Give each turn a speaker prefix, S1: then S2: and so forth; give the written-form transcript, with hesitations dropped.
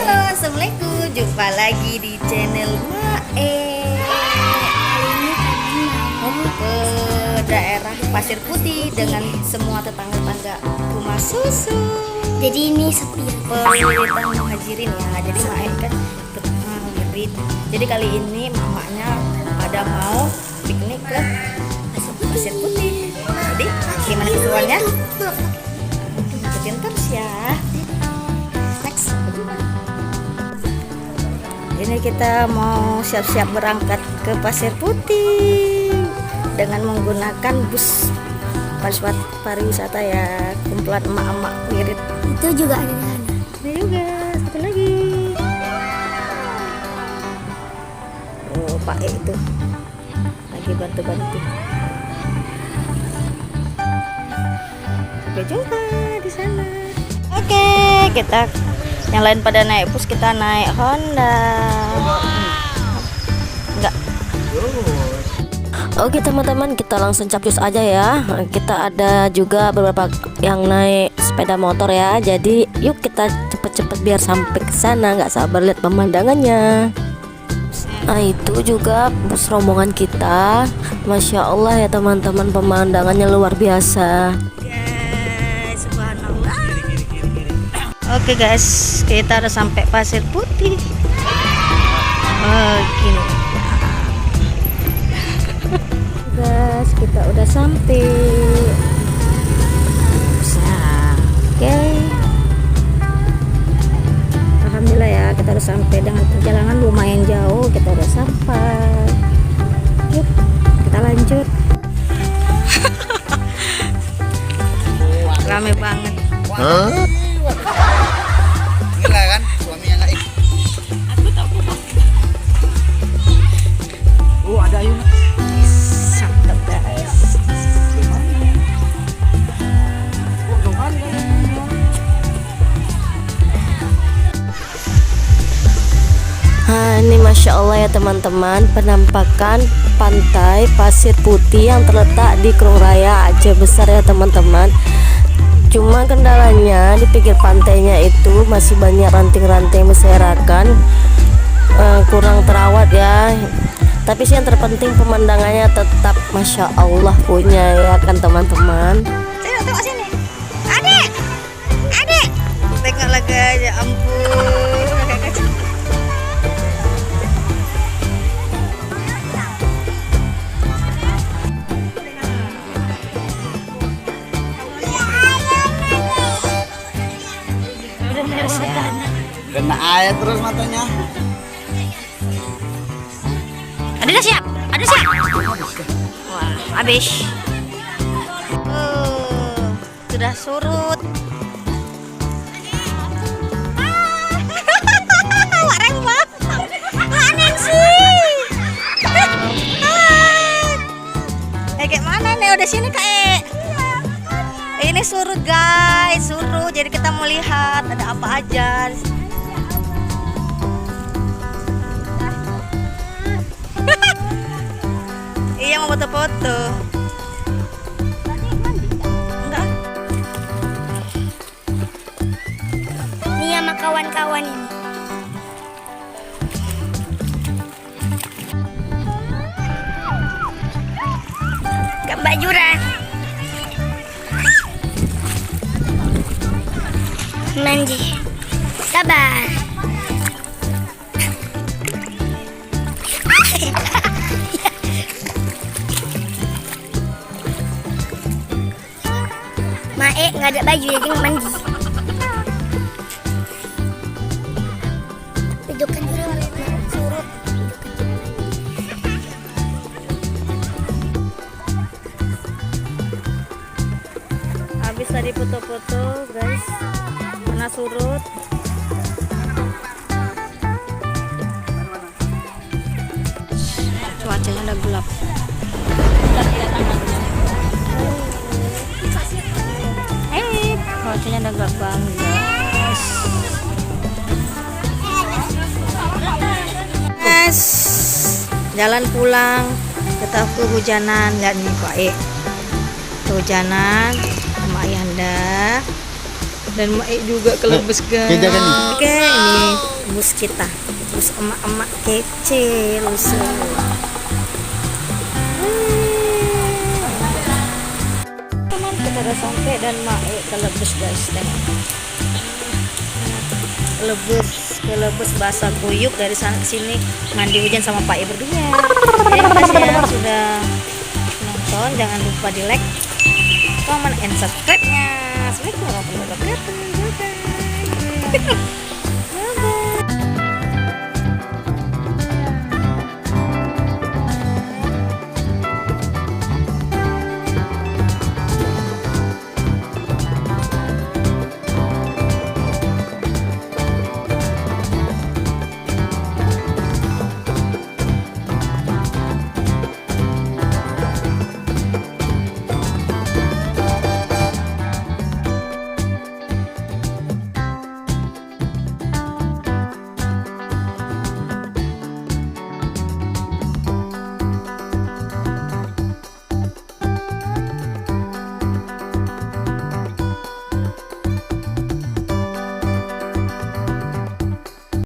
S1: Halo, assalamualaikum. Jumpa lagi di channel Mae. Mau ke daerah Pasir Putih dengan semua tetangga-tetangga rumah susu.
S2: Jadi ini sepi.
S1: Perwiritan muhajirin ya. Jadi Mae kan muhajirin. Jadi kali ini mamanya pada mau piknik ke Pasir Putih. Jadi gimana keseruannya? Ikutin terus ya. Next. Ini kita mau siap-siap berangkat ke Pasir Putih dengan menggunakan bus pariwisata ya, kumpulan emak-emak wirid.
S2: Itu juga ada di sana.
S1: Ini juga satu lagi. Oh, Pak E itu lagi bantu-bantu. Sampai jumpa di sana. Oke, kita yang lain pada naik bus, kita naik Honda. Enggak.
S3: Oke teman-teman, kita langsung capcus aja ya. Kita ada juga beberapa yang naik sepeda motor ya. Jadi yuk kita cepet-cepet biar sampai ke sana. Nggak sabar lihat pemandangannya. Nah itu juga bus rombongan kita. Masya Allah ya teman-teman, pemandangannya luar biasa.
S1: Oke guys, kita udah sampai Pasir Putih. Gini. Guys, kita udah sampai. Oke. Alhamdulillah ya, kita udah sampai dengan perjalanan lumayan jauh. Kita udah sampai. Yuk, kita lanjut. Rame banget.
S4: Gila kan suaminya nggak ikut. Ada ayunan.
S1: Cakep guys.
S3: Nah ini Masya Allah ya teman-teman, penampakan pantai Pasir Putih yang terletak di Krung Raya Aceh Besar ya teman-teman. Cuma kendalanya di pinggir pantainya itu masih banyak ranting-ranting berserakan, kurang terawat ya. Tapi sih yang terpenting pemandangannya tetap Masya Allah punya ya kan teman-teman.
S1: Sini, tengok sini. Adek, adek. Tengok lagi aja, ampun.
S4: Kena air terus matanya.
S1: Ada siap, ada siap. Wah, habis. Sudah surut. Wareng banget. Aneh sih. Kayak mana nih? Udah sini Kak. Ini surut guys, surut. Jadi kita mau lihat ada apa aja. Iya mau foto-foto. Enggak.
S2: Ini sama kawan-kawan ini. Gambar jurang. Mandi. Sabar. Mae nggak ada baju jadi mandi. Hidupkan dulu surut.
S1: Habis tadi foto-foto guys, karena surut. Cuacanya udah gelap. Cuacanya udah gelap banget guys. Guys, jalan pulang kita kehujanan, lihat nih Pak E. Kehujanan sama Ayanda Dan Mae juga kelebes guys.
S4: Kita kan nih.
S1: Oke, ini bus kita. Bus emak-emak kece lusuh. Teman kita udah sampai dan Mae kelebes guys. Kelebes basah kuyup dari sana ke sini mandi hujan sama Pak E berdua. Jadi makasih ya sudah nonton, jangan lupa di like, comment, and subscribe-nya. Assalamualaikum warahmatullahi wabarakatuh. Bye-bye.